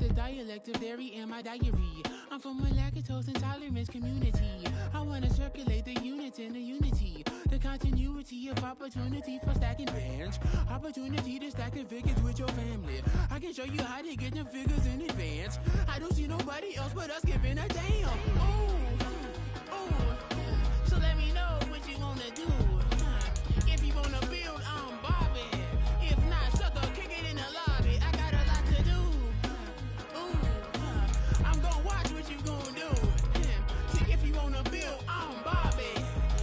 the dialect of dairy in my diary. I'm from a lactose intolerance community. I want to circulate the units in the unity. The continuity of opportunity for stacking bands. Opportunity to stack the figures with your family. I can show you how to get them figures in advance. I don't see nobody else but us giving a damn. So let me know what you wanna do. If you wanna build, I'm Bobby. If not, sucker, kick it in the lobby. I got a lot to do. I'm gonna watch what you gonna do. See, if you wanna build, I'm Bobby.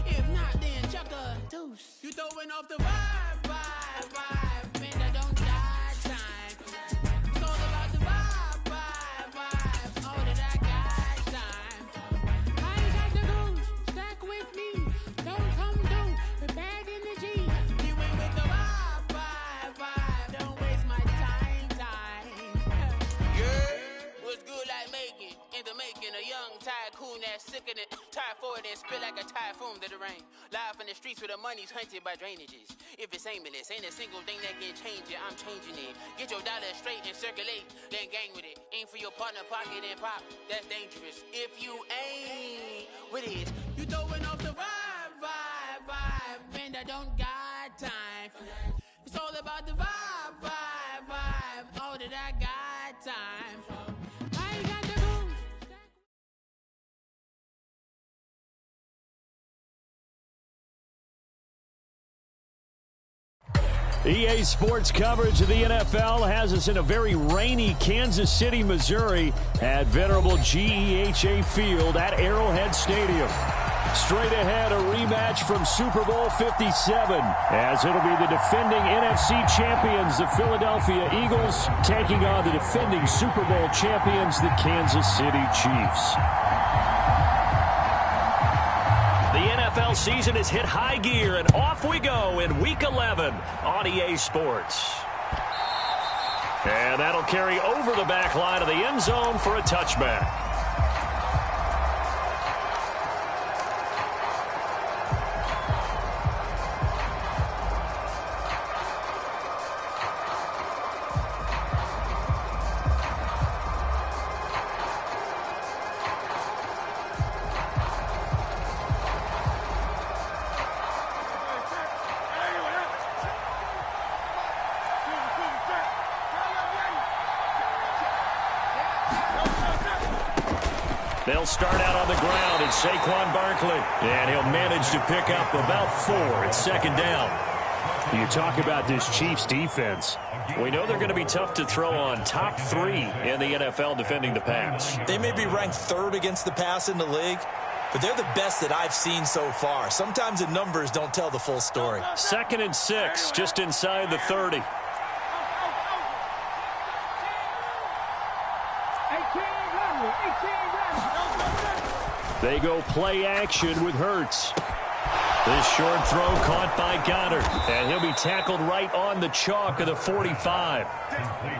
If not, then chuck a deuce. You throwing off the vibe. Man, I don't die time. It's all about the vibe. All that I got time. I ain't got the goose. Stack with me. Don't come through with bad energy. You ain't with the vibe. Don't waste my time. Yeah, what's good like making? In the making, a young tycoon that's sickening. Tie forward and spit like a typhoon to the rain. Live in the streets where the money's hunted by drainages. If it's aimless, ain't a single thing that can change it. I'm changing it. Get your dollar straight and circulate, then gang with it. Aim for your partner, pocket and pop. That's dangerous. If you ain't with it, you throwing off the vibe. Man, I don't got time for that. It's all about the vibe. All that I got time for. I ain't got the goose. EA Sports coverage of the NFL has us in a very rainy Kansas City, Missouri at venerable GEHA Field at Arrowhead Stadium. Straight ahead, a rematch from Super Bowl 57, as it'll be the defending NFC champions, the Philadelphia Eagles, taking on the defending Super Bowl champions, the Kansas City Chiefs. The NFL season has hit high gear, and off we go in Week 11 on EA Sports. And that'll carry over the back line of the end zone for a touchback. They'll start out on the ground in Saquon Barkley, and he'll manage to pick up about 4 at second down. You talk about this Chiefs defense. We know they're going to be tough to throw on, top 3 in the NFL defending the pass. They may be ranked 3rd against the pass in the league, but they're the best that I've seen so far. Sometimes the numbers don't tell the full story. 2nd and 6, just inside the 30. They go play action with Hurts. This short throw caught by Goddard, and he'll be tackled right on the chalk of the 45.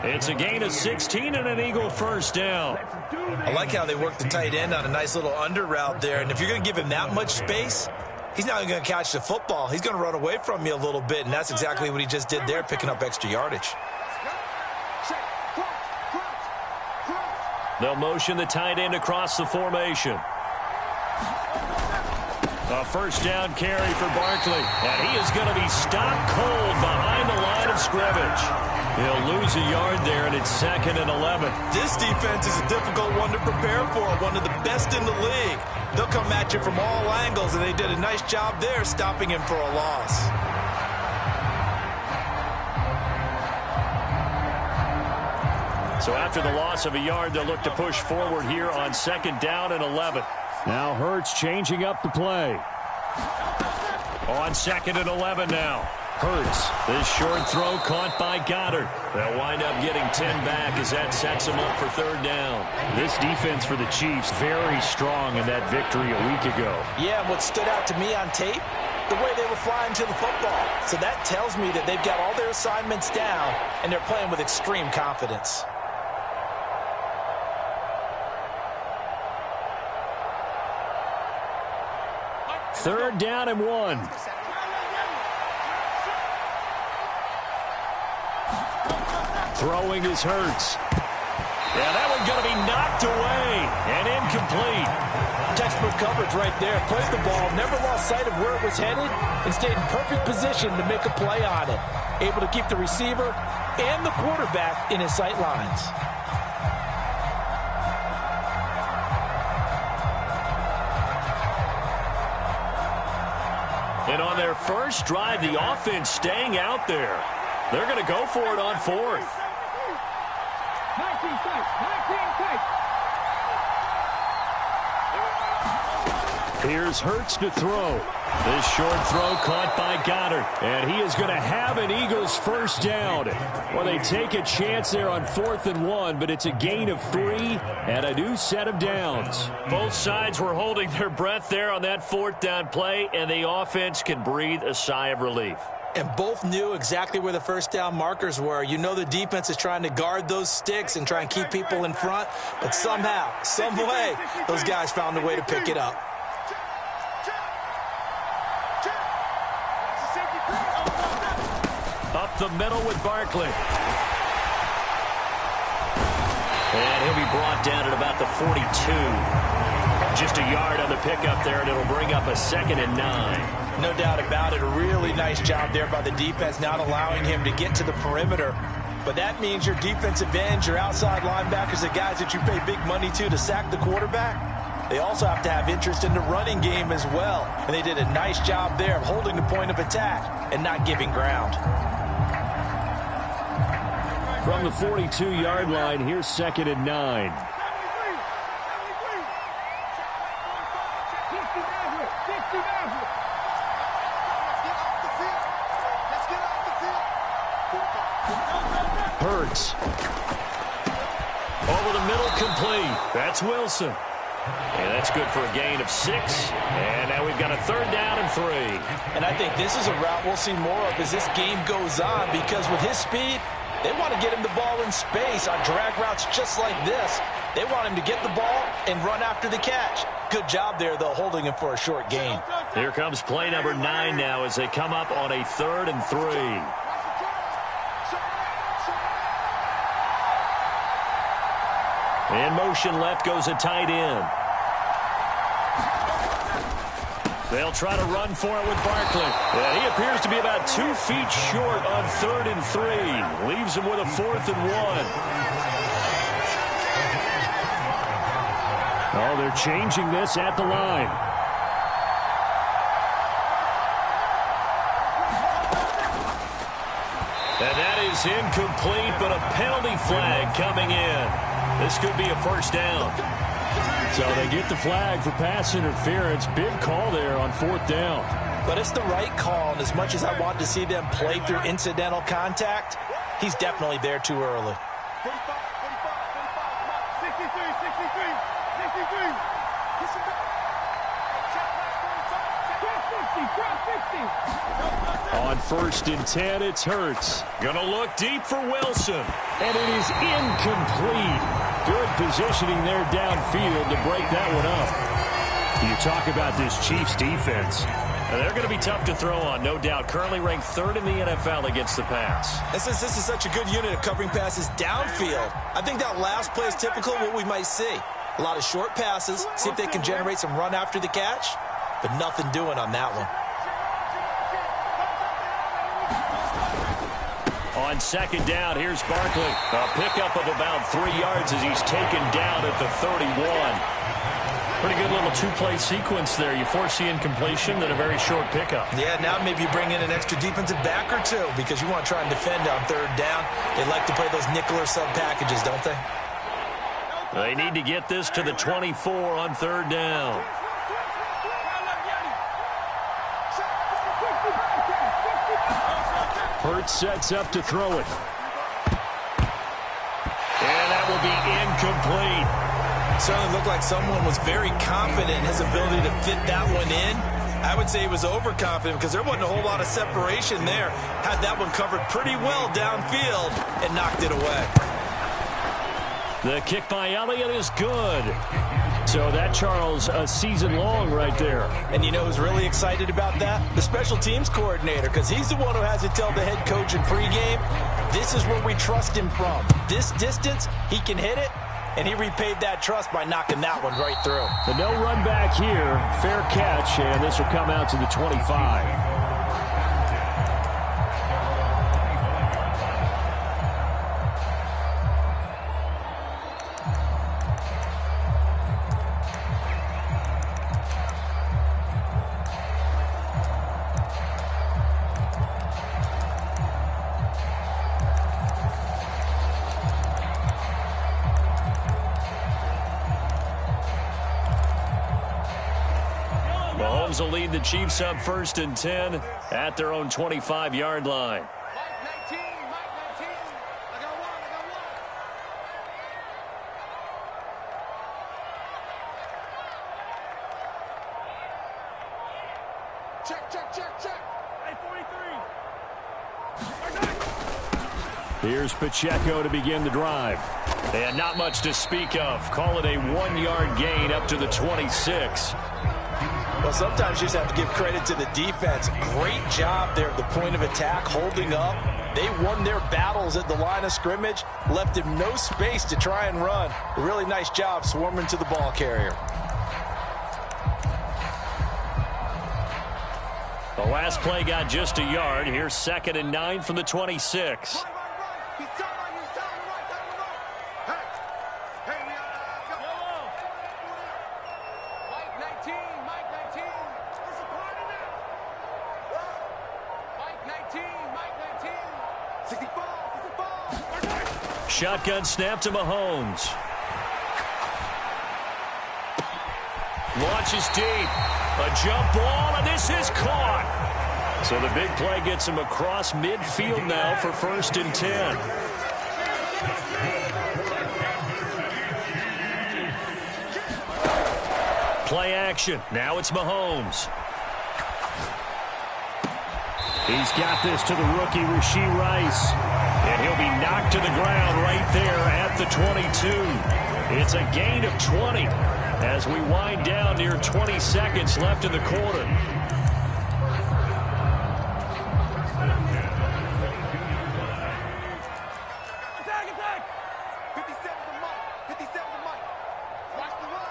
It's a gain of 16 and an Eagle first down. I like how they work the tight end on a nice little under route there, and if you're going to give him that much space, he's not going to catch the football. He's going to run away from you a little bit, and that's exactly what he just did there, picking up extra yardage. They'll motion the tight end across the formation. A first down carry for Barkley, and he is going to be stopped cold behind the line of scrimmage. He'll lose a yard there, and it's 2nd and 11. This defense is a difficult one to prepare for, one of the best in the league. They'll come at you from all angles, and they did a nice job there stopping him for a loss. So after the loss of a yard, they'll look to push forward here on 2nd down and 11. Now Hurts changing up the play. On 2nd and 11 now. Hurts, this short throw caught by Goddard. They'll wind up getting 10 back as that sets them up for 3rd down. This defense for the Chiefs, very strong in that victory a week ago. Yeah, what stood out to me on tape, the way they were flying to the football. So that tells me that they've got all their assignments down, and they're playing with extreme confidence. Third down and 1. Throwing is Hurts. Yeah, that one's going to be knocked away and incomplete. Textbook coverage right there. Played the ball, never lost sight of where it was headed, and stayed in perfect position to make a play on it. Able to keep the receiver and the quarterback in his sight lines. And on their first drive, the offense staying out there. They're going to go for it on fourth. 19 tight. Here's Hurts to throw. This short throw caught by Goddard. And he is going to have an Eagles first down. Well, they take a chance there on 4th and 1, but it's a gain of 3 and a new set of downs. Both sides were holding their breath there on that 4th down play, and the offense can breathe a sigh of relief. And both knew exactly where the first down markers were. You know the defense is trying to guard those sticks and try and keep people in front. But somehow, some way, those guys found a way to pick it up. Up the middle with Barkley. And he'll be brought down at about the 42. Just a yard on the pickup there, and it'll bring up a 2nd and 9. No doubt about it. A really nice job there by the defense, not allowing him to get to the perimeter. But that means your defensive ends, your outside linebackers, the guys that you pay big money to sack the quarterback, they also have to have interest in the running game as well. And they did a nice job there of holding the point of attack and not giving ground. From the 42-yard line, here's 2nd and 9. Hurts. Over the middle, complete. That's Wilson. And that's good for a gain of 6. And now we've got a 3rd down and 3. And I think this is a route we'll see more of as this game goes on, because with his speed, they want to get him the ball in space on drag routes just like this. They want him to get the ball and run after the catch. Good job there, though, holding him for a short gain. Here comes play number 9 now as they come up on a 3rd and 3. In motion left goes a tight end. They'll try to run for it with Barkley. And he appears to be about 2 feet short on 3rd and 3. Leaves him with a 4th and 1. Oh, they're changing this at the line. And that is incomplete, but a penalty flag coming in. This could be a first down. So they get the flag for pass interference. Big call there on 4th down. But it's the right call, and as much as I want to see them play through incidental contact, he's definitely there too early. 63. On 1st and 10, it's Hurts. Gonna look deep for Wilson. And it is incomplete. Good positioning there downfield to break that one up. You talk about this Chiefs defense. They're going to be tough to throw on, no doubt. Currently ranked 3rd in the NFL against the pass. And since this is such a good unit of covering passes downfield, I think that last play is typical of what we might see. A lot of short passes, see if they can generate some run after the catch, but nothing doing on that one. On 2nd down, here's Barkley. A pickup of about 3 yards as he's taken down at the 31. Pretty good little 2-play sequence there. You force the incompletion, then a very short pickup. Yeah, now maybe you bring in an extra defensive back or two because you want to try and defend on 3rd down. They like to play those nickel or sub packages, don't they? They need to get this to the 24 on 3rd down. Hurts sets up to throw it. And that will be incomplete. Certainly looked like someone was very confident in his ability to fit that one in. I would say he was overconfident because there wasn't a whole lot of separation there. Had that one covered pretty well downfield and knocked it away. The kick by Elliott is good. So that, Charles, a season long right there. And you know who's really excited about that? The special teams coordinator, because he's the one who has to tell the head coach in pregame, this is where we trust him from. This distance, he can hit it, and he repaid that trust by knocking that one right through. The no run back here, fair catch, and this will come out to the 25. Mahomes will lead the Chiefs up 1st and 10 at their own 25-yard line. Mike 19, Mike 19. I got one. Check. Hey, 43. Here's Pacheco to begin the drive. And not much to speak of. Call it a 1-yard gain up to the 26. Well, sometimes you just have to give credit to the defense. Great job there at the point of attack, holding up. They won their battles at the line of scrimmage, left him no space to try and run. A really nice job swarming to the ball carrier. The last play got just a yard. Here's 2nd and 9 from the 26. Shotgun snap to Mahomes. Launches deep. A jump ball, and this is caught. So the big play gets him across midfield now for 1st and 10. Play action. Now it's Mahomes. He's got this to the rookie, Rashee Rice. And he'll be knocked to the ground right there at the 22. It's a gain of 20 as we wind down near 20 seconds left in the quarter. Attack! 57 to Mike. 57 to Mike. Watch the run.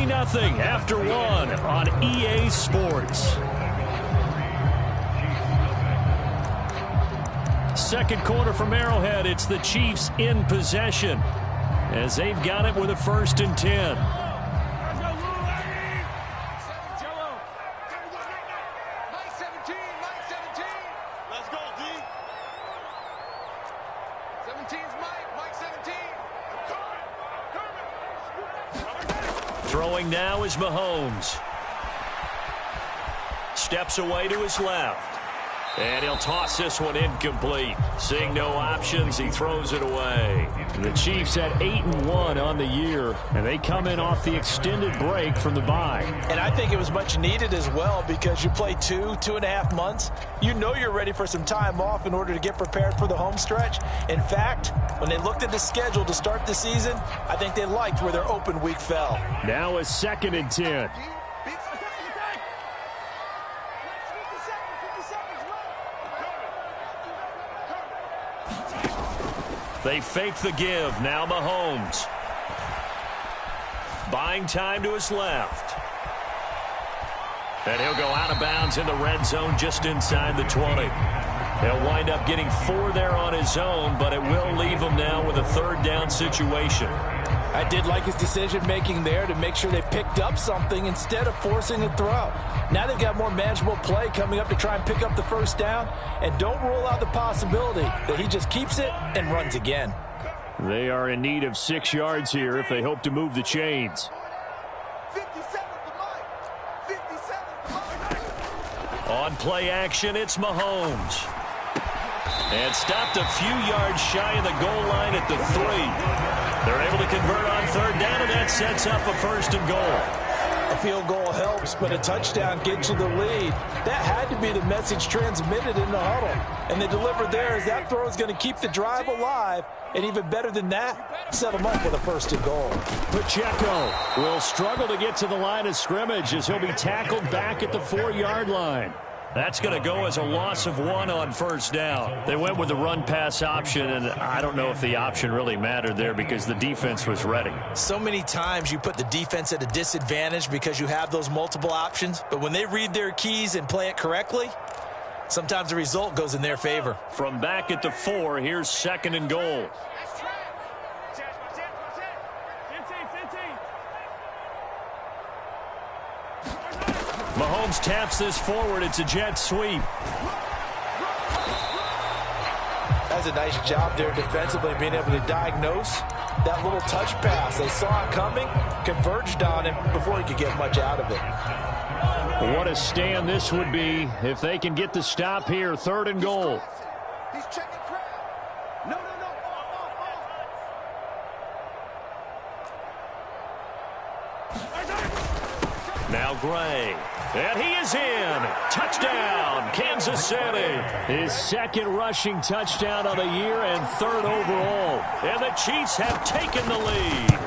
3-0 after 1 on EA Sports. Second quarter from Arrowhead. It's the Chiefs in possession as they've got it with a 1st and 10. Let's go, D. 17's Mike 17. Throwing now is Mahomes. Steps away to his left. And he'll toss this one incomplete. Seeing no options, he throws it away. The Chiefs at 8-1 on the year, and they come in off the extended break from the bye. And I think it was much needed as well because you play 2.5 months. You know you're ready for some time off in order to get prepared for the home stretch. In fact, when they looked at the schedule to start the season, I think they liked where their open week fell. Now is 2nd and 10. They fake the give. Now Mahomes. Buying time to his left. And he'll go out of bounds in the red zone just inside the 20. He'll wind up getting 4 there on his own, but it will leave him now with a 3rd down situation. I did like his decision-making there to make sure they picked up something instead of forcing a throw. Now they've got more manageable play coming up to try and pick up the 1st down, and don't rule out the possibility that he just keeps it and runs again. They are in need of 6 yards here if they hope to move the chains. 57 to Mike. 57 to Mike. On play action, it's Mahomes. And stopped a few yards shy of the goal line at the 3. They're able to convert on 3rd down, and that sets up a 1st and goal. A field goal helps, but a touchdown gets you the lead. That had to be the message transmitted in the huddle. And they delivered there as that throw is going to keep the drive alive. And even better than that, set them up with a 1st and goal. Pacheco will struggle to get to the line of scrimmage as he'll be tackled back at the 4-yard line. That's going to go as a loss of 1 on first down. They went with the run-pass option, and I don't know if the option really mattered there because the defense was ready. So many times you put the defense at a disadvantage because you have those multiple options, but when they read their keys and play it correctly, sometimes the result goes in their favor. From back at the 4, here's 2nd and goal. Mahomes taps this forward. It's a jet sweep. That's a nice job there defensively, being able to diagnose that little touch pass. They saw it coming, converged on him before he could get much out of it. What a stand this would be if they can get the stop here. 3rd and goal. He's checking crowd. No. Now Gray. And he is in. Touchdown, Kansas City. His 2nd rushing touchdown of the year and 3rd overall. And the Chiefs have taken the lead.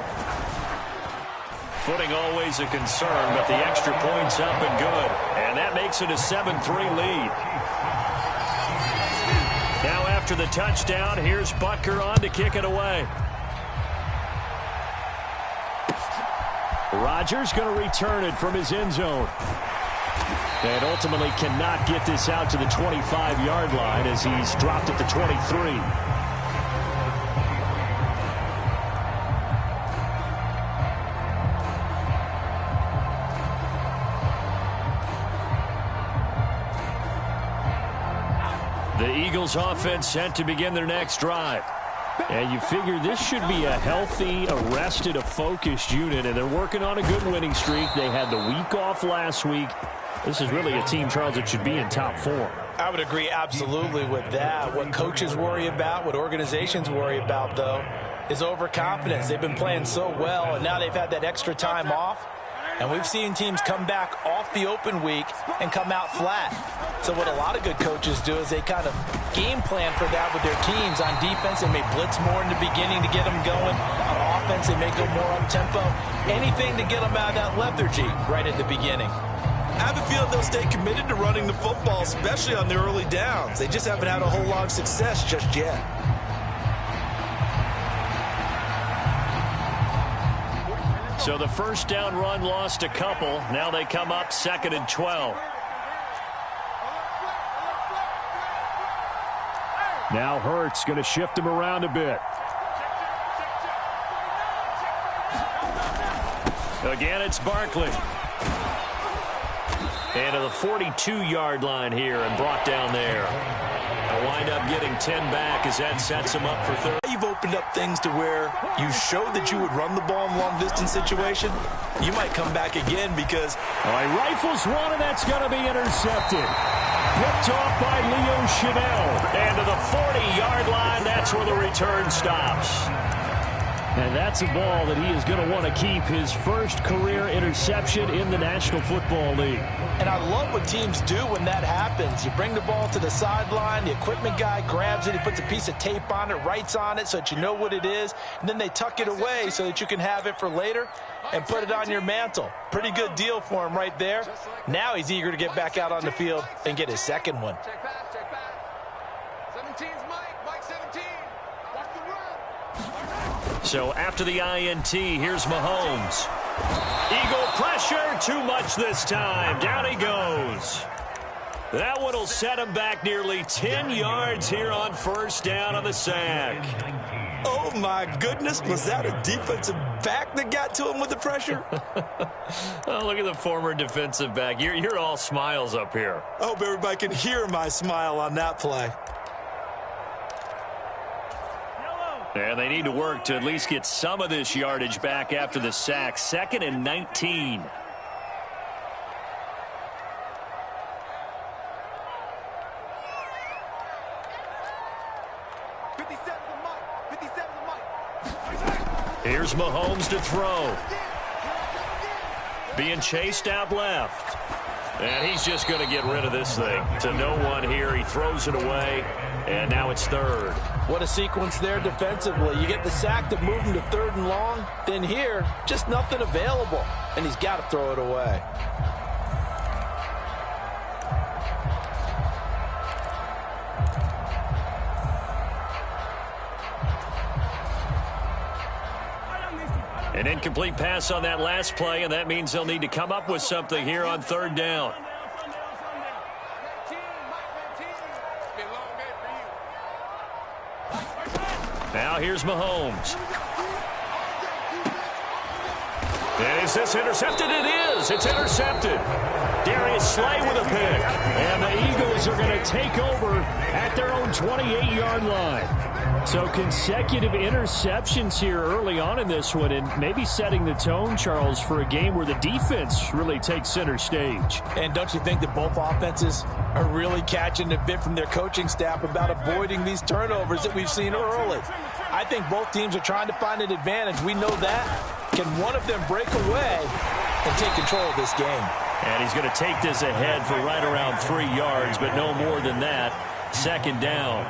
Footing always a concern, but the extra point's up and good. And that makes it a 7-3 lead. Now after the touchdown, here's Butker on to kick it away. Rodgers going to return it from his end zone. And ultimately cannot get this out to the 25-yard line as he's dropped at the 23. The Eagles offense set to begin their next drive. And you figure this should be a healthy, arrested, a focused unit, and they're working on a good winning streak. They had the week off last week. This is really a team, Charles, that should be in top 4. I would agree absolutely with that. What coaches worry about, what organizations worry about, though, is overconfidence. They've been playing so well, and now they've had that extra time off. And we've seen teams come back off the open week and come out flat. So what a lot of good coaches do is they kind of game plan for that with their teams. On defense, they may blitz more in the beginning to get them going. On offense, they may go more up-tempo. Anything to get them out of that lethargy right at the beginning. I have a feeling they'll stay committed to running the football, especially on the early downs. They just haven't had a whole lot of success just yet. So the first down run lost a couple. Now they come up 2nd and 12. Now Hurts going to shift him around a bit. Again, it's Barkley. And to the 42-yard line here and brought down there. They'll wind up getting 10 back as that sets him up for 30. You've opened up things to where you showed that you would run the ball in a long-distance situation. You might come back again because... All right, rifles one, and that's going to be intercepted. Picked off by Leo Chanel. And to the 40-yard line, that's where the return stops. And that's a ball that he is going to want to keep, his first career interception in the National Football League. And I love what teams do when that happens. You bring the ball to the sideline, the equipment guy grabs it, he puts a piece of tape on it, writes on it so that you know what it is, and then they tuck it away so that you can have it for later and put it on your mantle. Pretty good deal for him right there. Now he's eager to get back out on the field and get his second one. Check back. 17's Mike 17. Watch the run. So after the INT, here's Mahomes. Eagle pressure, too much this time. Down he goes. That one will set him back nearly 10 yards here on first down on the sack. Oh, my goodness. Was that a defensive back that got to him with the pressure? Oh, look at the former defensive back. You're all smiles up here. I hope everybody can hear my smile on that play. And they need to work to at least get some of this yardage back after the sack. 2nd and 19. Here's Mahomes to throw. Being chased out left. And he's just going to get rid of this thing. To no one here. He throws it away. And now it's 3rd. What a sequence there defensively. You get the sack to move him to 3rd and long. Then here, just nothing available. And he's got to throw it away. An incomplete pass on that last play, and that means they'll need to come up with something here on third down. Now here's Mahomes. Is this intercepted? It is. It's intercepted. Darius Slay with a pick. And the Eagles are going to take over at their own 28-yard line. So consecutive interceptions here early on in this one, and maybe setting the tone, Charles, for a game where the defense really takes center stage. And don't you think that both offenses are really catching a bit from their coaching staff about avoiding these turnovers that we've seen early? I think both teams are trying to find an advantage. We know that. Can one of them break away and take control of this game? And he's going to take this ahead for right around 3 yards, but no more than that. Second down.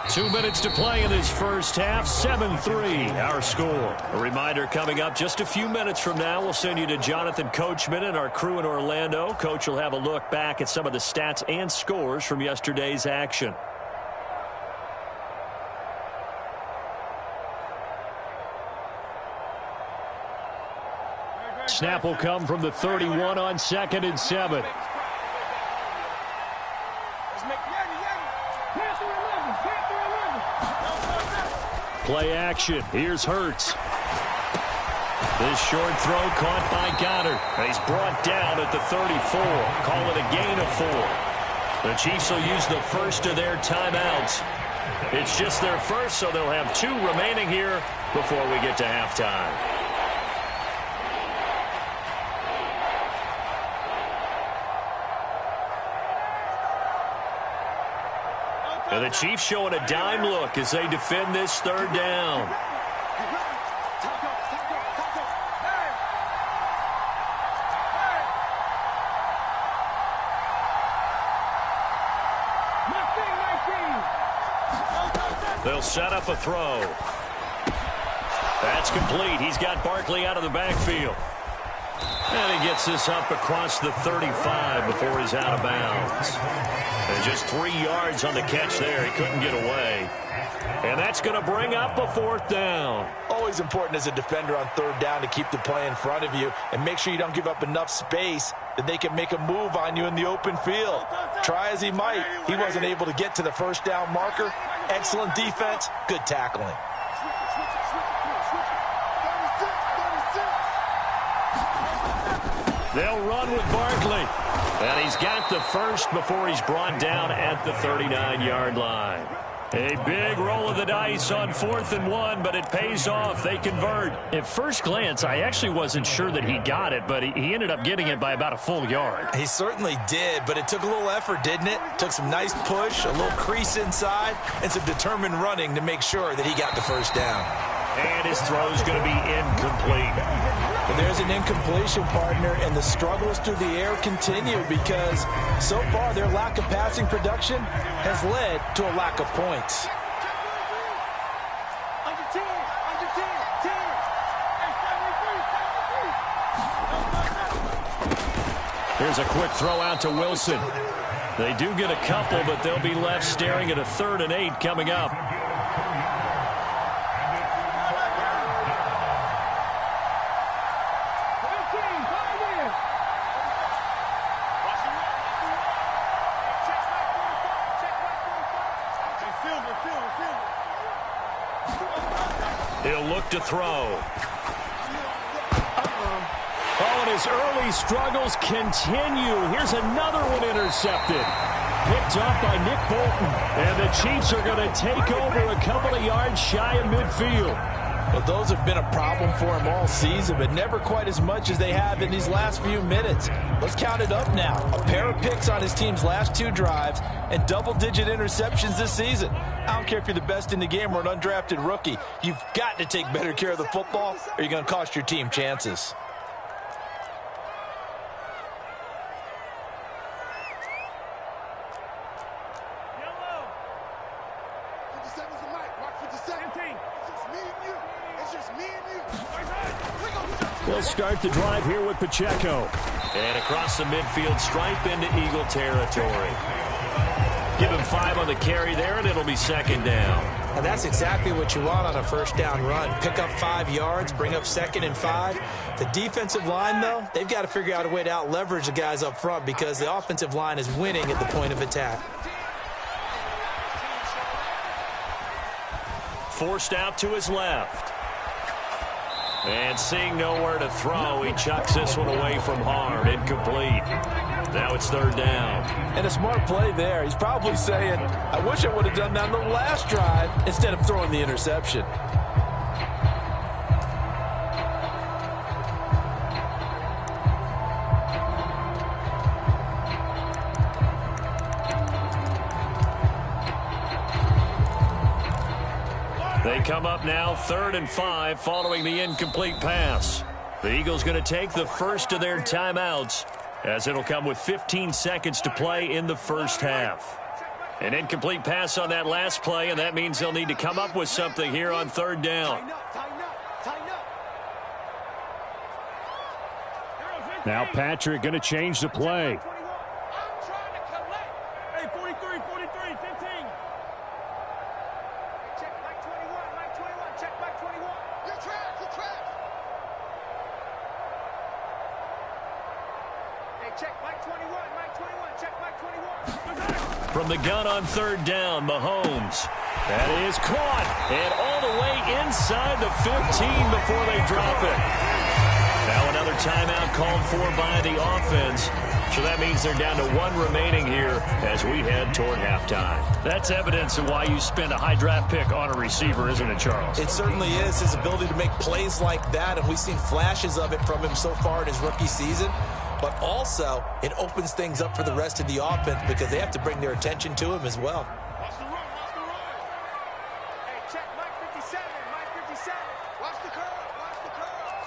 2 minutes to play in this first half. 7-3 our score. A reminder coming up just a few minutes from now. We'll send you to Jonathan Coachman and our crew in Orlando. Coach will have a look back at some of the stats and scores from yesterday's action. Snap will come from the 31 on 2nd and 7. Play action. Here's Hurts. This short throw caught by Goddard. He's brought down at the 34. Call it a gain of 4. The Chiefs will use the first of their timeouts. It's just their first, so they'll have 2 remaining here before we get to halftime. And the Chiefs showing a dime look as they defend this third down. They'll set up a throw. That's complete. He's got Barkley out of the backfield. And he gets this up across the 35 before he's out of bounds. And just 3 yards on the catch there. He couldn't get away. And that's going to bring up a 4th down. Always important as a defender on 3rd down to keep the play in front of you and make sure you don't give up enough space that they can make a move on you in the open field. Try as he might, he wasn't able to get to the 1st down marker. Excellent defense, good tackling. They'll run with Barkley. And he's got the first before he's brought down at the 39-yard line. A big roll of the dice on 4th and 1, but it pays off. They convert. At first glance, I actually wasn't sure that he got it, but he ended up getting it by about a full yard. He certainly did, but it took a little effort, didn't it? Took some nice push, a little crease inside, and some determined running to make sure that he got the 1st down. And his throw's going to be incomplete. But there's an incompletion, partner, and the struggles through the air continue because so far their lack of passing production has led to a lack of points. Here's a quick throw out to Wilson. They do get a couple, but they'll be left staring at a 3rd and 8 coming up. He'll look to throw. Oh, and his early struggles continue. Here's another one intercepted. Picked off by Nick Bolton. And the Chiefs are going to take over a couple of yards shy of midfield. Well, those have been a problem for him all season, but never quite as much as they have in these last few minutes. Let's count it up now. A pair of picks on his team's last 2 drives and double-digit interceptions this season. I don't care if you're the best in the game or an undrafted rookie. You've got to take better care of the football or you're going to cost your team chances. They'll start the drive here with Pacheco. And across the midfield stripe into Eagle territory. Give him 5 on the carry there, and it'll be 2nd down. And that's exactly what you want on a first down run. Pick up 5 yards, bring up 2nd and 5. The defensive line, though, they've got to figure out a way to out-leverage the guys up front because the offensive line is winning at the point of attack. Forced out to his left. And seeing nowhere to throw, he chucks this one away from harm. Incomplete. Now it's 3rd down. And a smart play there. He's probably saying, I wish I would have done that on the last drive instead of throwing the interception. They come up now 3rd and 5 following the incomplete pass. The Eagles going to take the first of their timeouts as it'll come with 15 seconds to play in the first half. An incomplete pass on that last play, and that means they'll need to come up with something here on 3rd down. Now Patrick going to change the play. From the gun on 3rd down, Mahomes. That is caught, and all the way inside the 15 before they drop it. Now another timeout called for by the offense. So that means they're down to 1 remaining here as we head toward halftime. That's evidence of why you spend a high draft pick on a receiver, isn't it, Charles? It certainly is. His ability to make plays like that, and we've seen flashes of it from him so far in his rookie season. But also, it opens things up for the rest of the offense because they have to bring their attention to him as well. Watch the run, watch the run. Hey, check Mike 57, Mike 57. Watch the curve, watch the curve.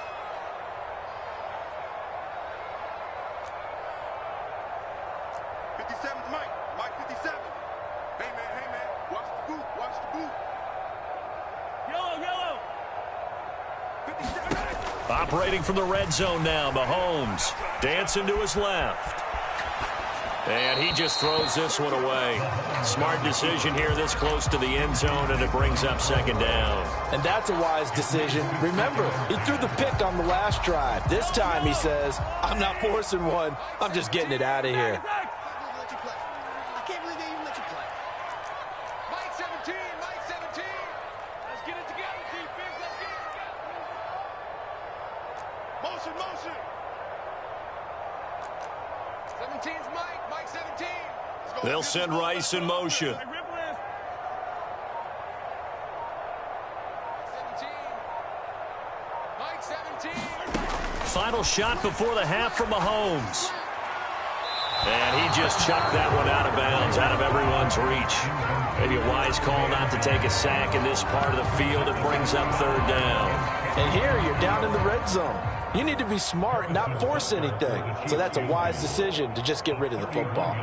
57's Mike, Mike 57. Hey, man, watch the boot, watch the boot. Yellow, yellow. 57. Operating from the red zone now, Mahomes. Dancing to his left. And he just throws this one away. Smart decision here this close to the end zone, and it brings up 2nd down. And that's a wise decision. Remember, he threw the pick on the last drive. This time he says, I'm not forcing one. I'm just getting it out of here. I can't believe they even let you play. Mike 17, Mike 17. Let's get it together, defense. Let's get it together. Motion, motion. 17's Mike, Mike 17. They'll send Rice in motion. 17. Mike 17. Final shot before the half from Mahomes. And he just chucked that one out of bounds, out of everyone's reach. Maybe a wise call not to take a sack in this part of the field. It brings up 3rd down. And here you're down in the red zone. You need to be smart and not force anything. So that's a wise decision to just get rid of the football.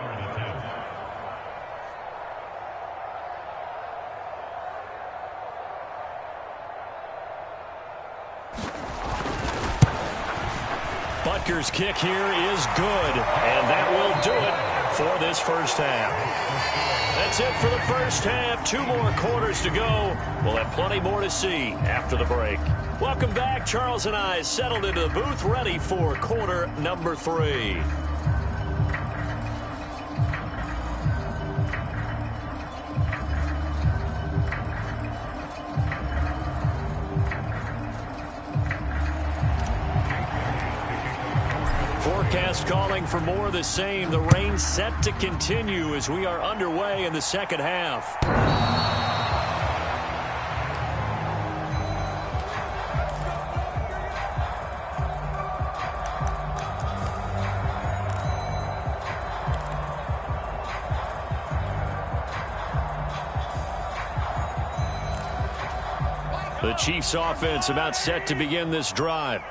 Butker's kick here is good, and that will do it for this first half. That's it for the first half. 2 more quarters to go. We'll have plenty more to see after the break. Welcome back. Charles and I settled into the booth, ready for quarter number 3. Forecast calling for more of the same. The rain set to continue as we are underway in the second half. The Chiefs offense about set to begin this drive.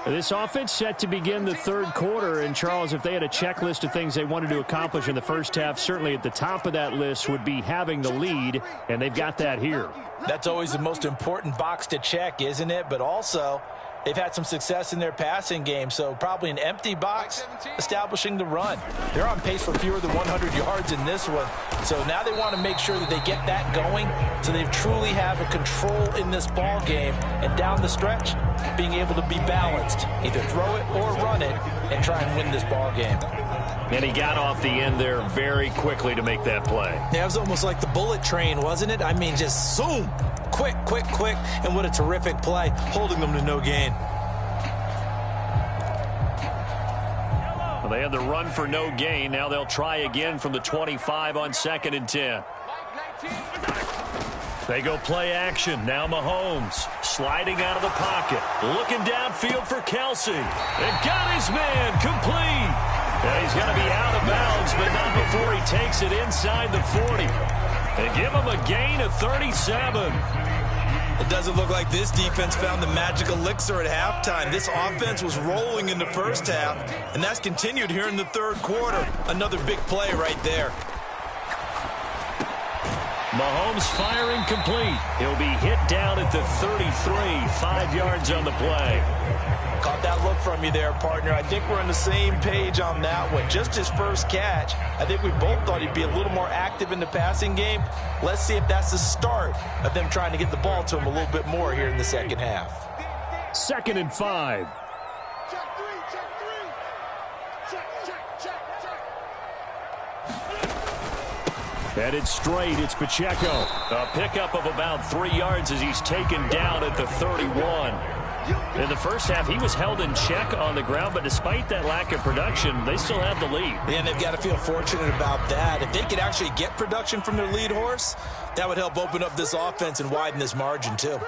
This offense set to begin the 3rd quarter, and Charles, if they had a checklist of things they wanted to accomplish in the first half, certainly at the top of that list would be having the lead, and they've got that here. That's always the most important box to check, isn't it? But also, They've had some success in their passing game, so probably an empty box establishing the run. They're on pace for fewer than 100 yards in this one, so now they want to make sure that they get that going so they truly have a control in this ball game, and down the stretch, being able to be balanced, either throw it or run it, and try and win this ball game. And he got off the end there very quickly to make that play. Yeah, it was almost like the bullet train, wasn't it? I mean, just zoom. Quick, quick, quick. And what a terrific play, holding them to no gain. Well, they had the run for no gain. Now they'll try again from the 25 on 2nd and 10. They go play action. Now Mahomes sliding out of the pocket. Looking downfield for Kelsey. And got his man complete. And he's going to be out of bounds, but not before he takes it inside the 40. They give him a gain of 37. It doesn't look like this defense found the magic elixir at halftime. This offense was rolling in the first half, and that's continued here in the third quarter. Another big play right there. Mahomes firing complete. He'll be hit down at the 33, 5 yards on the play. Caught that look from you there, partner. I think we're on the same page on that one. Just his first catch. I think we both thought he'd be a little more active in the passing game. Let's see if that's the start of them trying to get the ball to him a little bit more here in the second half. 2nd and 5. Check three, check three. Check. Headed straight, it's Pacheco. A pickup of about 3 yards as he's taken down at the 31. In the first half, he was held in check on the ground, but despite that lack of production, they still have the lead. And they've got to feel fortunate about that. If they could actually get production from their lead horse, that would help open up this offense and widen this margin, too. Hey,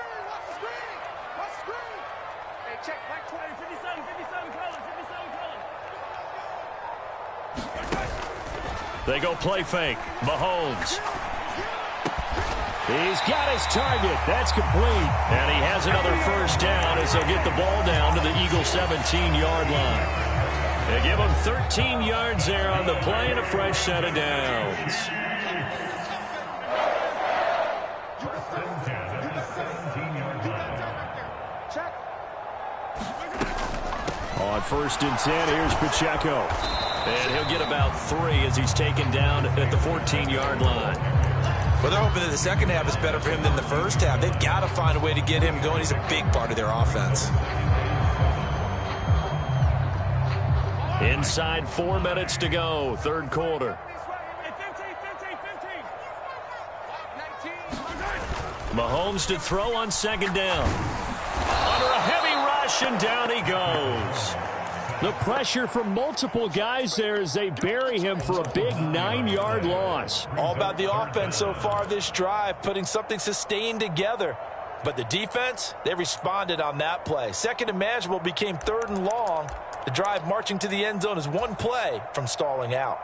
check, Mike 20, 57, Collins. They go play fake. Mahomes. He's got his target. That's complete. And he has another first down as they'll get the ball down to the Eagles' 17-yard line. They give him 13 yards there on the play and a fresh set of downs. On 1st and 10, here's Pacheco. And he'll get about 3 as he's taken down at the 14-yard line. Well, they're hoping that the second half is better for him than the first half. They've got to find a way to get him going. He's a big part of their offense. Inside 4 minutes to go, third quarter. 15. Mahomes to throw on 2nd down. Under a heavy rush, and down he goes. The pressure from multiple guys there as they bury him for a big 9-yard loss. All about the offense so far this drive, putting something sustained together. But the defense, they responded on that play. 2nd and manageable became 3rd and long. The drive marching to the end zone is one play from stalling out.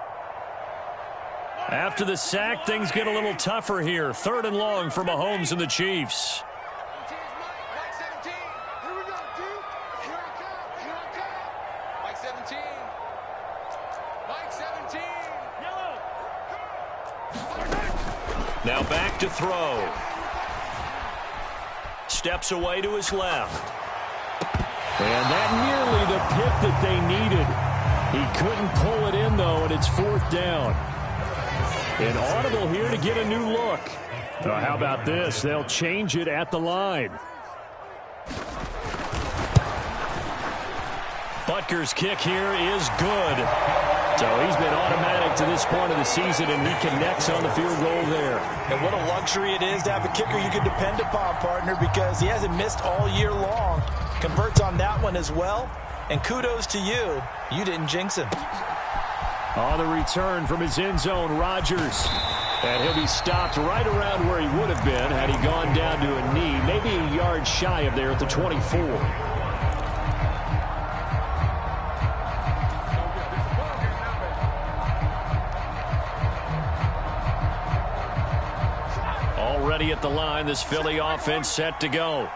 After the sack, things get a little tougher here. 3rd and long for Mahomes and the Chiefs. Mike 17. Here we go, dude. Here I come. Mike 17. Mike 17. Yellow. Now back to throw. Steps away to his left. And that nearly the pick that they needed. He couldn't pull it in, though, and it's 4th down. An audible here to get a new look. How about this? They'll change it at the line. Butker's kick here is good. So he's been automatic to this point of the season, and he connects on the field goal there. And what a luxury it is to have a kicker you can depend upon, partner, because he hasn't missed all year long. Converts on that one as well. And kudos to you. You didn't jinx him. On the return from his end zone, Rodgers. And he'll be stopped right around where he would have been had he gone down to a knee, maybe a yard shy of there at the 24. Already at the line, this Philly offense set to go.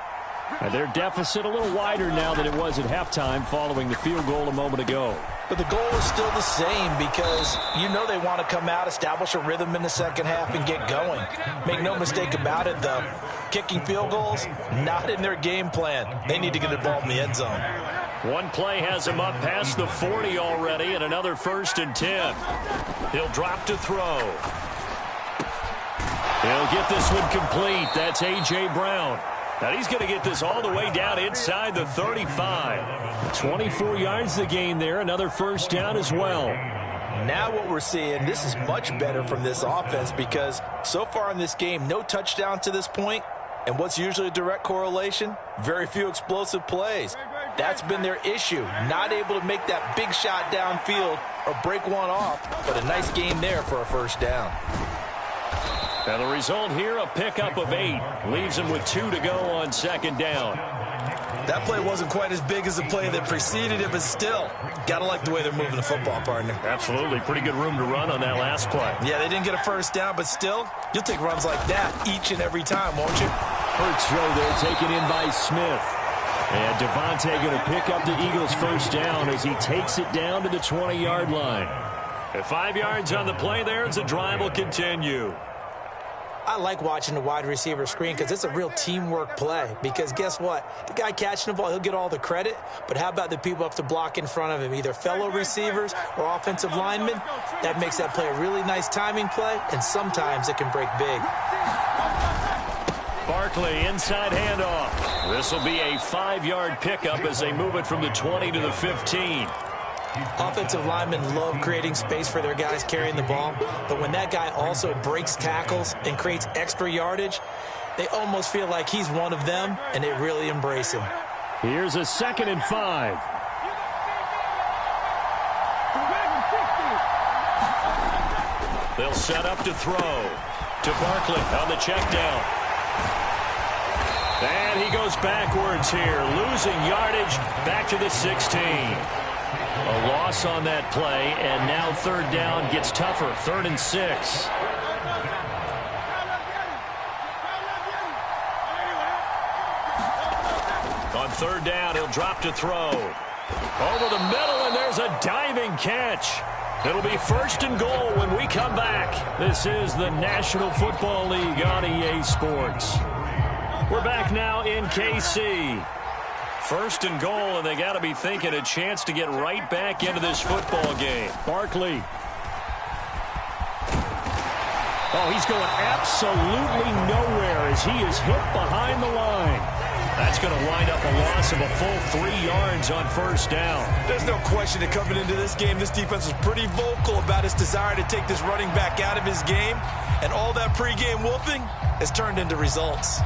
And their deficit a little wider now than it was at halftime following the field goal a moment ago. But the goal is still the same because you know they want to come out, establish a rhythm in the second half, and get going. Make no mistake about it, though. Kicking field goals, not in their game plan. They need to get the ball in the end zone. One play has him up past the 40 already, and another 1st and 10. He'll drop to throw. He'll get this one complete. That's A.J. Brown. And he's going to get this all the way down inside the 35. 24 yards the gain there. Another 1st down as well. Now what we're seeing, this is much better from this offense because so far in this game, no touchdown to this point. And what's usually a direct correlation? Very few explosive plays. That's been their issue. Not able to make that big shot downfield or break one off. But a nice game there for a 1st down. And the result here, a pickup of 8. Leaves him with 2 to go on 2nd down. That play wasn't quite as big as the play that preceded it, but still, got to like the way they're moving the football, partner. Absolutely. Pretty good room to run on that last play. Yeah, they didn't get a 1st down, but still, you'll take runs like that each and every time, won't you? Hurts throw there taken in by Smith. And Devontae going to pick up the Eagles' 1st down as he takes it down to the 20-yard line. At 5 yards on the play there as the drive will continue. I like watching the wide receiver screen because it's a real teamwork play. Because guess what? The guy catching the ball, he'll get all the credit. But how about the people up to block in front of him? Either fellow receivers or offensive linemen. That makes that play a really nice timing play. And sometimes it can break big. Barkley, inside handoff. This will be a 5-yard pickup as they move it from the 20 to the 15. Offensive linemen love creating space for their guys carrying the ball, but when that guy also breaks tackles and creates extra yardage, they almost feel like he's one of them, and they really embrace him. Here's a 2nd and 5. They'll set up to throw to Barkley on the check down. And he goes backwards here, losing yardage back to the 16. A loss on that play, and now 3rd down gets tougher. 3rd and 6. On 3rd down, he'll drop to throw. Over the middle, and there's a diving catch. It'll be 1st and goal when we come back. This is the National Football League on EA Sports. We're back now in KC. 1st and goal, and they got to be thinking a chance to get right back into this football game. Barkley. Oh, he's going absolutely nowhere as he is hit behind the line. That's going to wind up a loss of a full 3 yards on 1st down. There's no question that coming into this game, this defense was pretty vocal about his desire to take this running back out of his game, and all that pregame wolfing has turned into results.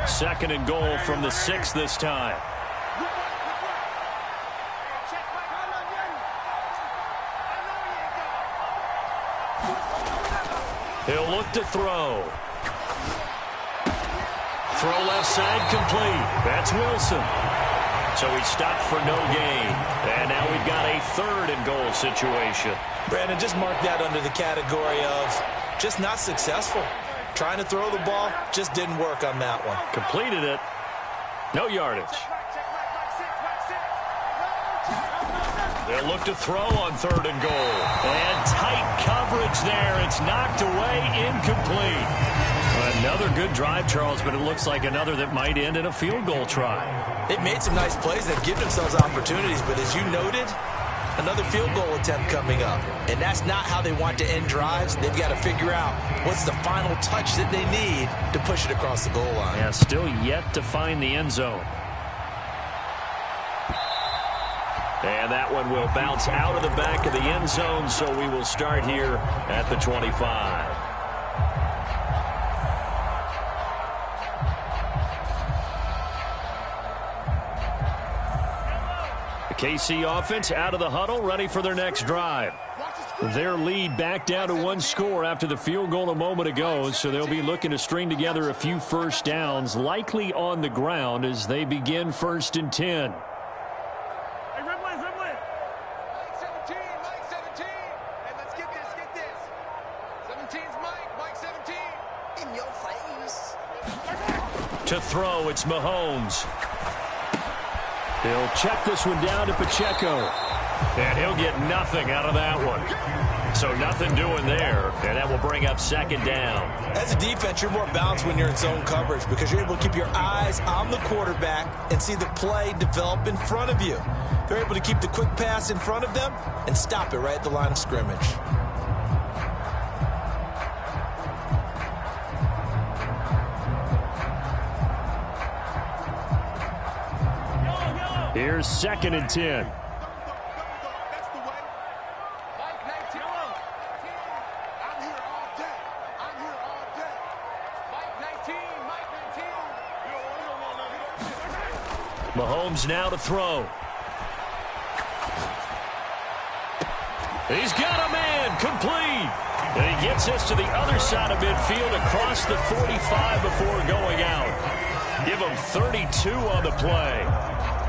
2nd and goal from the 6 this time. He'll look to throw. Throw left side complete. That's Wilson. So he stopped for no gain. And now we've got a 3rd and goal situation. Brandon, just mark that under the category of just not successful. Trying to throw the ball, just didn't work on that one. Completed it. No yardage. They'll look to throw on 3rd and goal. And tight coverage there. It's knocked away, incomplete. Another good drive, Charles, but it looks like another that might end in a field goal try. They've made some nice plays. They've given themselves opportunities, but as you noted, another field goal attempt coming up. And that's not how they want to end drives. They've got to figure out what's the final touch that they need to push it across the goal line. Yeah, still yet to find the end zone. And that one will bounce out of the back of the end zone, so we will start here at the 25. The KC offense out of the huddle, ready for their next drive. Their lead back down to 1 score after the field goal a moment ago, so they'll be looking to string together a few 1st downs, likely on the ground as they begin 1st and 10. Hey, Rimley. Mike 17, Mike 17. Hey, let's get this. 17's Mike 17. In your face. To throw, it's Mahomes. He'll check this one down to Pacheco. And he'll get nothing out of that one. So nothing doing there, and that will bring up second down. As a defense, you're more balanced when you're in zone coverage because you're able to keep your eyes on the quarterback and see the play develop in front of you. They're able to keep the quick pass in front of them and stop it right at the line of scrimmage. Here's 2nd and 10. Mahomes now to throw. He's got a man, complete. And he gets us to the other side of midfield across the 45 before going out. Give him 32 on the play.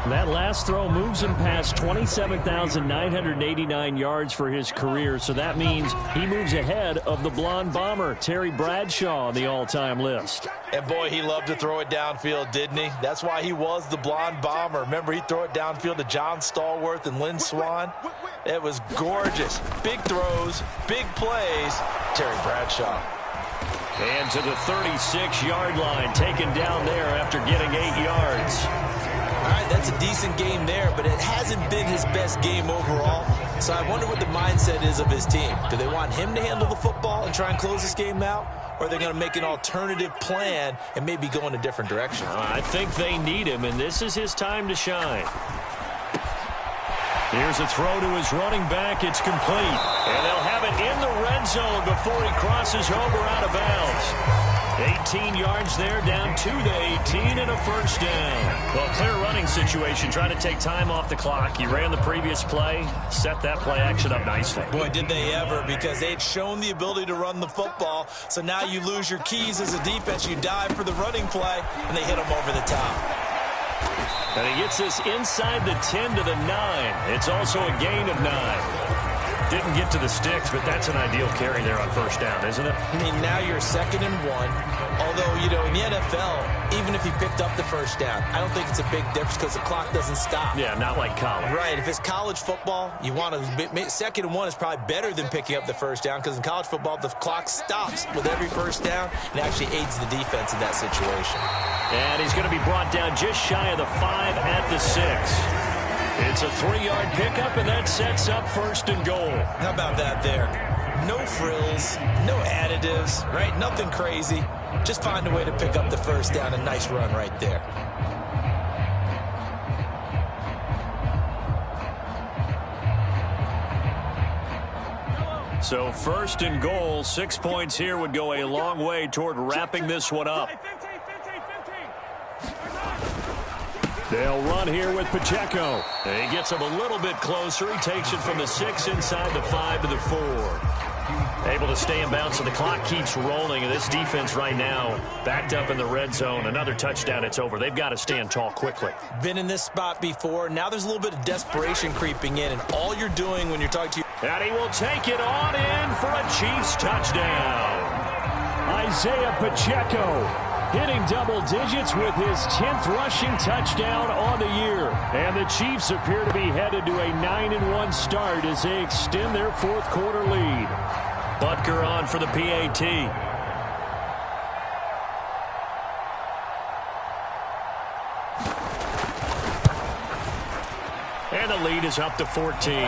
That last throw moves him past 27,989 yards for his career, so that means he moves ahead of the blonde bomber, Terry Bradshaw, on the all-time list. And boy, he loved to throw it downfield, didn't he? That's why he was the blonde bomber. Remember, he'd throw it downfield to John Stallworth and Lynn Swann. It was gorgeous. Big throws, big plays. Terry Bradshaw. And to the 36-yard line, taken down there after getting 8 yards. All right, that's a decent game there, but it hasn't been his best game overall. So I wonder what the mindset is of his team. Do they want him to handle the football and try and close this game out? Or are they going to make an alternative plan and maybe go in a different direction? I think they need him, and this is his time to shine. Here's a throw to his running back. It's complete. And they'll have it in the red zone before he crosses over out of bounds. 18 yards there, down to the 18 and a first down. Well, clear running situation, trying to take time off the clock. He ran the previous play, set that play action up nicely. Boy, did they ever, because they had shown the ability to run the football. So now you lose your keys as a defense. You dive for the running play, and they hit him over the top. And he gets this inside the 10 to the 9. It's also a gain of 9. Didn't get to the sticks, but that's an ideal carry there on first down, isn't it? I mean, now you're 2nd and 1. Although, you know, in the NFL, even if he picked up the first down, I don't think it's a big difference because the clock doesn't stop. Yeah, not like college. Right. If it's college football, you want to 2nd and 1 is probably better than picking up the first down because in college football, the clock stops with every first down and actually aids the defense in that situation. And he's going to be brought down just shy of the 5 at the 6. It's a 3-yard pickup, and that sets up 1st and goal. How about that there? No frills, no additives, right? Nothing crazy. Just find a way to pick up the first down. A nice run right there. So 1st and goal, 6 points here would go a long way toward wrapping this one up. They'll run here with Pacheco. And he gets him a little bit closer. He takes it from the 6 inside the 5 to the 4. Able to stay in bounds, so the clock keeps rolling. And this defense right now backed up in the red zone. Another touchdown, it's over. They've got to stand tall quickly. Been in this spot before. Now there's a little bit of desperation creeping in. And all you're doing when you're talking to and he will take it on in for a Chiefs touchdown. Isaiah Pacheco hitting double digits with his 10th rushing touchdown on the year. And the Chiefs appear to be headed to a 9-1 start as they extend their 4th quarter lead. Butker on for the PAT. And the lead is up to 14.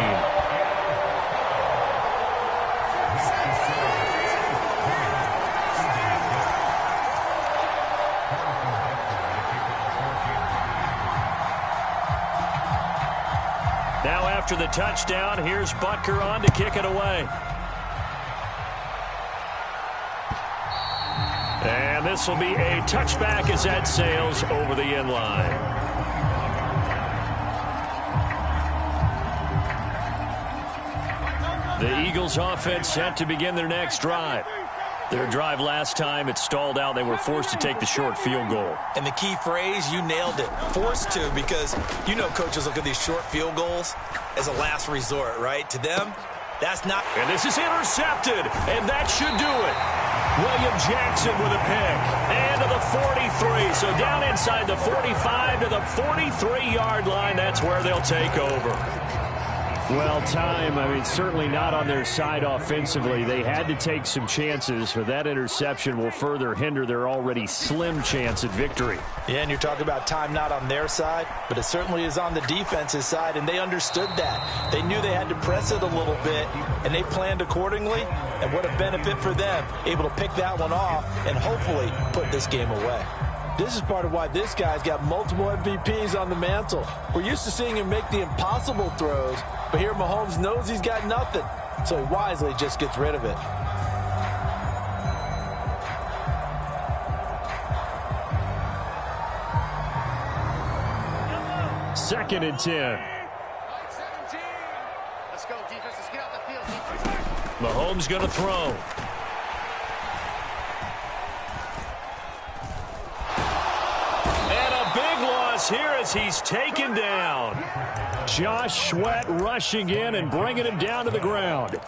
Now after the touchdown, here's Butker on to kick it away. And this will be a touchback as that sails over the end line. The Eagles offense set to begin their next drive. Their drive last time, it stalled out. They were forced to take the short field goal. And the key phrase, you nailed it. Forced to, because you know coaches look at these short field goals as a last resort, right? To them, that's not. And this is intercepted, and that should do it. William Jackson with a pick. And to the 43. So down inside the 45 to the 43-yard line. That's where they'll take over. Well, time, certainly not on their side offensively. They had to take some chances, but that interception will further hinder their already slim chance at victory. Yeah, and you're talking about time not on their side, but it certainly is on the defense's side, and they understood that. They knew they had to press it a little bit, and they planned accordingly, and what a benefit for them, able to pick that one off and hopefully put this game away. This is part of why this guy's got multiple MVPs on the mantle. We're used to seeing him make the impossible throws, but here Mahomes knows he's got nothing, so he wisely just gets rid of it. Second and 10. Let's go, defense. Let's get out the field, defense. Mahomes going to throw. Here as he's taken down. Josh Sweat rushing in and bringing him down to the ground.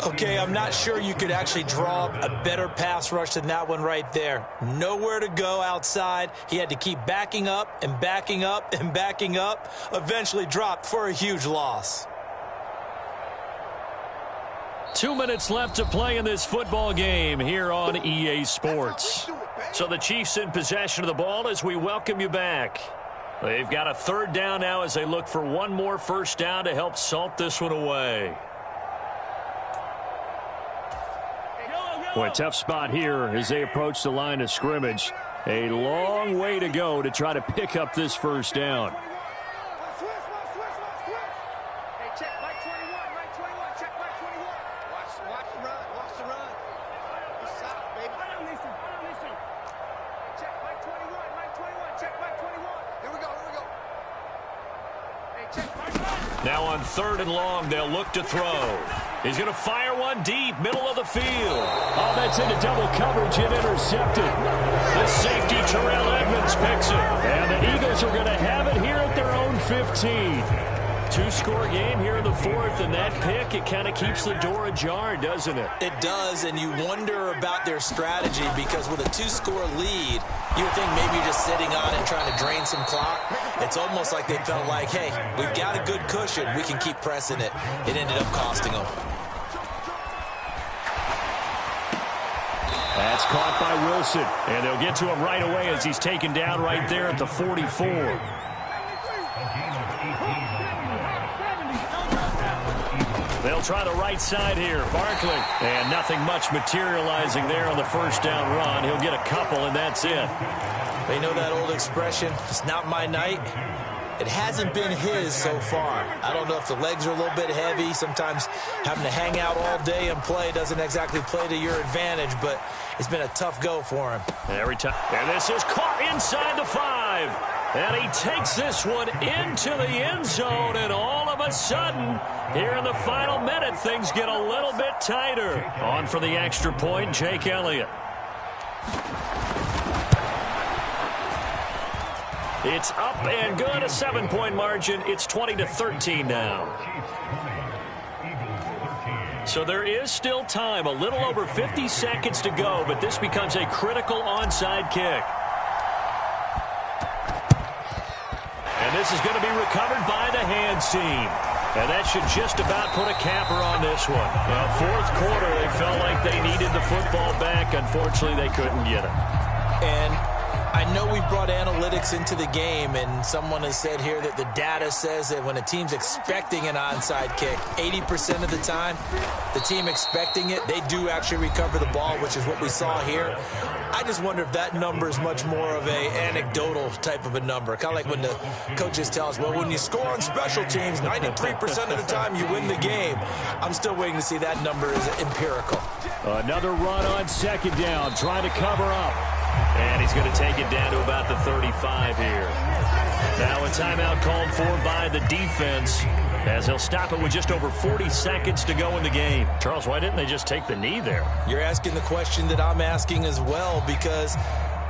Okay, I'm not sure you could actually draw a better pass rush than that one right there. Nowhere to go outside. He had to keep backing up and backing up and backing up. Eventually dropped for a huge loss. 2 minutes left to play in this football game here on EA Sports. So the Chiefs in possession of the ball as we welcome you back. They've got a third down now as they look for one more first down to help salt this one away. Boy, tough spot here as they approach the line of scrimmage. A long way to go to try to pick up this first down. Now on third and long, they'll look to throw. He's going to fire one deep, middle of the field. Oh, that's into double coverage and intercepted. The safety, Terrell Edmonds, picks it. And the Eagles are going to have it here at their own 15. Two-score game here in the fourth, and that pick, it kind of keeps the door ajar, doesn't it? It does, and you wonder about their strategy because with a two-score lead, you would think maybe you're just sitting on it trying to drain some clock. It's almost like they felt like, hey, we've got a good cushion. We can keep pressing it. It ended up costing them. That's caught by Wilson, and they'll get to him right away as he's taken down right there at the 44. They'll try the right side here. Barkley. And nothing much materializing there on the first down run. He'll get a couple, and that's it. They know that old expression, it's not my night. It hasn't been his so far. I don't know if the legs are a little bit heavy. Sometimes having to hang out all day and play doesn't exactly play to your advantage, but it's been a tough go for him. Every time. And this is caught inside the 5. And he takes this one into the end zone, and all of a sudden, here in the final minute, things get a little bit tighter. On for the extra point, Jake Elliott. It's up and good, a 7-point margin. It's 20-13 now. So there is still time, a little over 50 seconds to go, but this becomes a critical onside kick. And this is going to be recovered by the hands team. And that should just about put a capper on this one. Well, fourth quarter, they felt like they needed the football back. Unfortunately, they couldn't get it. And I know we brought analytics into the game, and someone has said here that the data says that when a team's expecting an onside kick, 80% of the time, the team expecting it, they do actually recover the ball, which is what we saw here. I just wonder if that number is much more of a anecdotal type of a number. Kind of like when the coaches tell us, well, when you score on special teams, 93% of the time you win the game. I'm still waiting to see that number is empirical. Another run on second down, trying to cover up. And he's going to take it down to about the 35 here. Now a timeout called for by the defense as they'll stop it with just over 40 seconds to go in the game. Charles, why didn't they just take the knee there? You're asking the question that I'm asking as well, because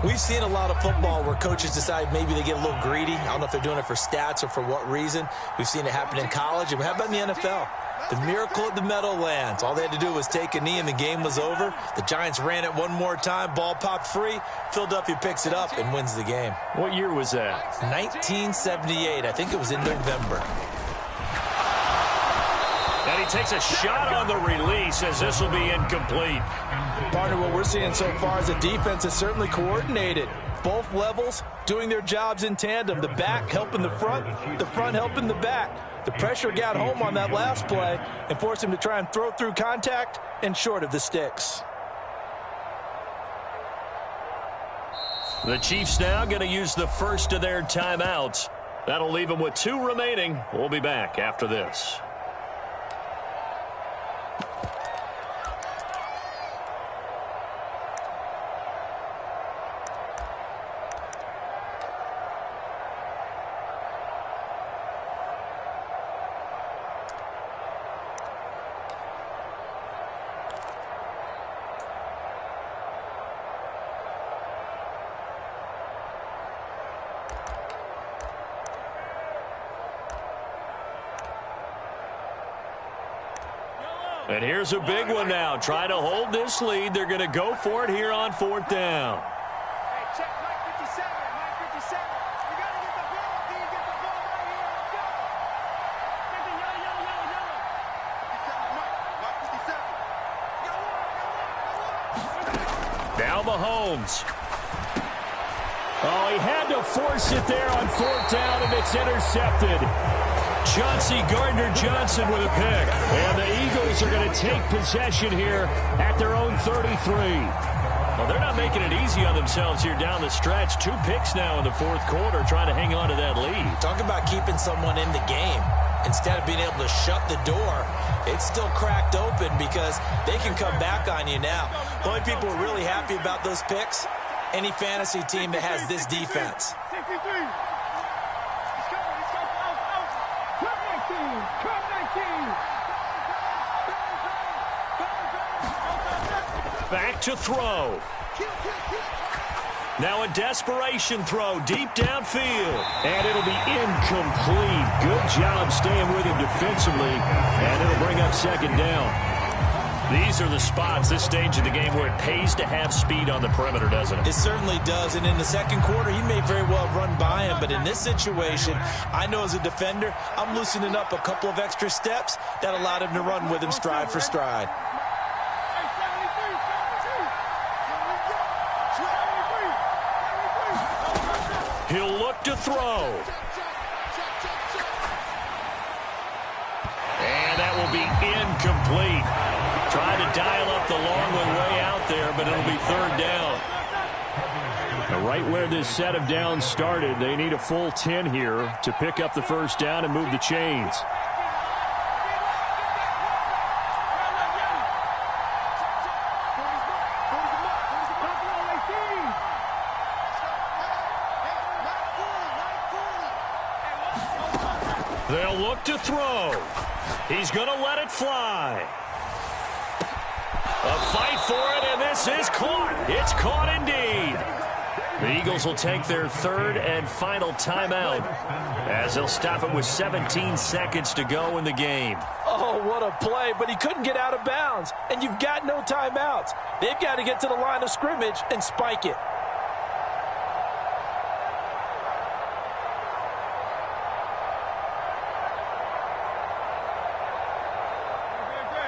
we've seen a lot of football where coaches decide maybe they get a little greedy. I don't know if they're doing it for stats or for what reason. We've seen it happen in college. And how about in the NFL? The miracle of the Meadowlands. All they had to do was take a knee and the game was over. The Giants ran it one more time. Ball popped free. Philadelphia picks it up and wins the game. What year was that? 1978. I think it was in November. And he takes a shot on the release as this will be incomplete. Partner, what we're seeing so far is the defense is certainly coordinated. Both levels doing their jobs in tandem. The back helping the front helping the back. The pressure got home on that last play and forced him to try and throw through contact and short of the sticks. The Chiefs now going to use the first of their timeouts. That'll leave them with 2 remaining. We'll be back after this. And here's a big one now. Trying to hold this lead. They're going to go for it here on 4th down. Hey, check Mike 57. Mike 57. You got to get the ball. Can you get the ball right here? Let's go. Mike 57. Now Mahomes. Oh, he had to force it there on 4th down, and it's intercepted. Chauncey Gardner-Johnson with a pick. And the Eagles are going to take possession here at their own 33. Well, they're not making it easy on themselves here down the stretch. 2 picks now in the 4th quarter trying to hang on to that lead. Talk about keeping someone in the game. Instead of being able to shut the door, it's still cracked open because they can come back on you now. The only people who are really happy about those picks, any fantasy team that has this defense. 63. Let's go. Come 19. Back to throw. Now a desperation throw deep downfield. And it'll be incomplete. Good job staying with him defensively. And it'll bring up 2nd down. These are the spots, this stage of the game, where it pays to have speed on the perimeter, doesn't it? It certainly does. And in the 2nd quarter, he may very well run by him. But in this situation, I know as a defender, I'm loosening up a couple of extra steps that allowed him to run with him stride for stride. He'll look to throw. And that will be incomplete. Trying to dial up the long one way out there, but it'll be 3rd down. Right where this set of downs started, they need a full 10 here to pick up the 1st down and move the chains. They'll look to throw. He's going to let it fly. A fight for it, and this is caught. It's caught indeed. The Eagles will take their 3rd and final timeout as they'll stop it with 17 seconds to go in the game. Oh, what a play, but he couldn't get out of bounds. And you've got no timeouts. They've got to get to the line of scrimmage and spike it.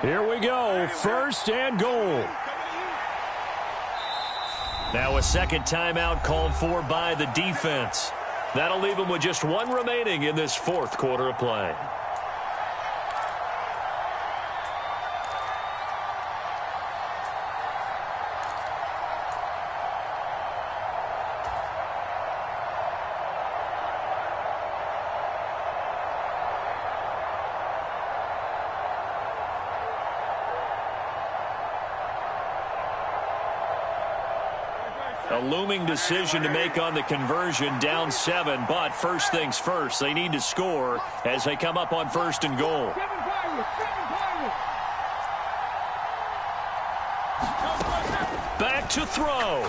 Here we go, 1st and goal. Now a 2nd timeout called for by the defense. That'll leave them with just 1 remaining in this 4th quarter of play. A looming decision to make on the conversion, down 7, but first things first, they need to score as they come up on 1st and goal. Back to throw.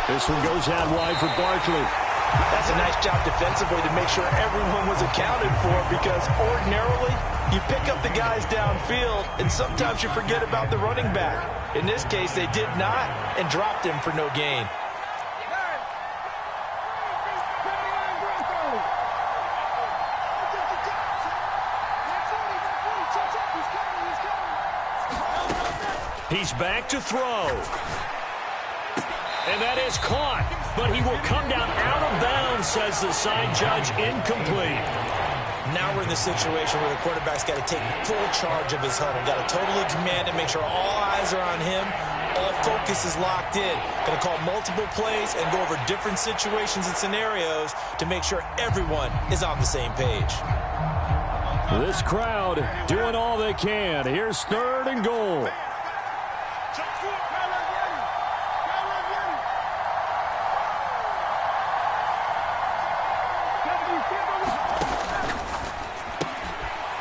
This one goes out wide for Barkley. That's a nice job defensively to make sure everyone was accounted for because ordinarily You pick up the guys downfield, and sometimes you forget about the running back. In this case, they did not and dropped him for no gain. He's back to throw. And that is caught, but he will come down out of bounds, says the side judge, incomplete. Now we're in the situation where the quarterback's got to take full charge of his huddle. Got to totally command it, make sure all eyes are on him. All focus is locked in. Going to call multiple plays and go over different situations and scenarios to make sure everyone is on the same page. This crowd doing all they can. Here's 3rd and goal.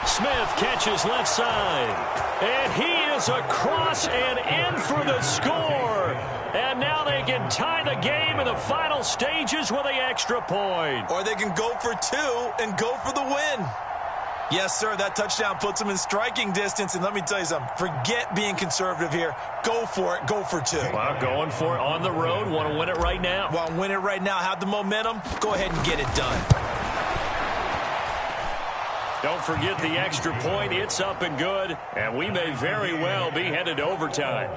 Smith catches left side. And he is across and in for the score. And now they can tie the game in the final stages with the extra point. Or they can go for 2 and go for the win. Yes, sir, that touchdown puts them in striking distance. And let me tell you something, forget being conservative here. Go for it. Go for 2. Well, going for it on the road. Want to win it right now. Want to win it right now. Have the momentum. Go ahead and get it done. Don't forget the extra point. It's up and good. And we may very well be headed to overtime.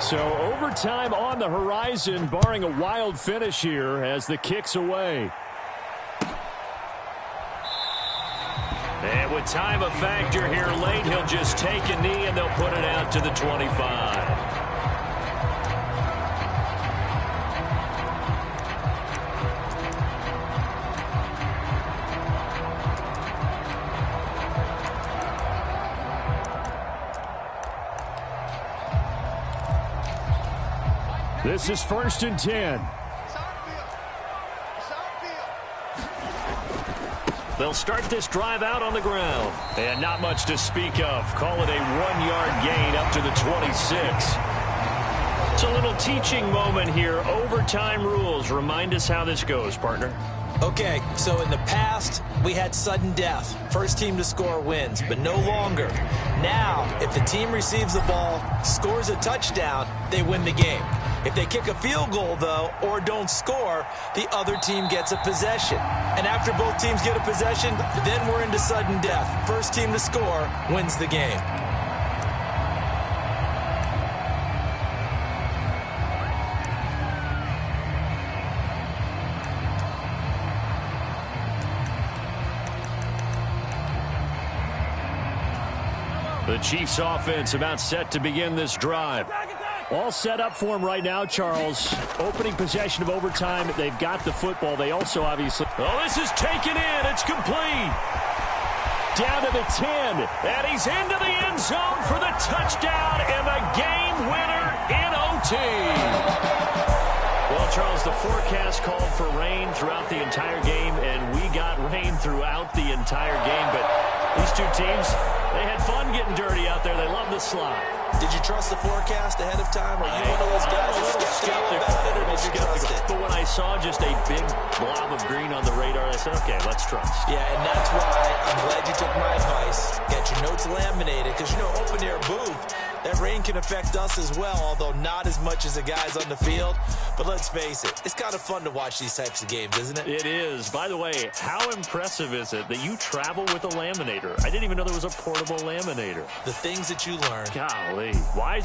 So overtime on the horizon, barring a wild finish here as the kick's away. And with time a factor here late, he'll just take a knee and they'll put it out to the 25. This is 1st and 10. They'll start this drive out on the ground. And not much to speak of. Call it a 1-yard gain up to the 26. It's a little teaching moment here. Overtime rules. Remind us how this goes, partner. Okay, so in the past, we had sudden death. First team to score wins, but no longer. Now, if the team receives the ball, scores a touchdown, they win the game. If they kick a field goal, though, or don't score, the other team gets a possession. And after both teams get a possession, then we're into sudden death. First team to score wins the game. The Chiefs offense about set to begin this drive. All set up for him right now, Charles. Opening possession of overtime. They've got the football. They also obviously... Oh, this is taken in. It's complete. Down to the 10. And he's into the end zone for the touchdown and the game winner in OT. Well, Charles, the forecast called for rain throughout the entire game, and we got rain throughout the entire game. But these two teams, they had fun getting dirty out there. They love the slide. Did you trust the forecast ahead of time? Or are you one of those guys that's skeptical about it, or did you trust it? But when I saw just a big blob of green on the radar, I said, okay, let's trust. Yeah, and that's why I'm glad you took my advice. Get your notes laminated, because, you know, open-air booth, that rain can affect us as well, although not as much as the guys on the field. But let's face it, it's kind of fun to watch these types of games, isn't it? It is. By the way, how impressive is it that you travel with a laminator? I didn't even know there was a portable laminator. The things that you learn. Golly. Wise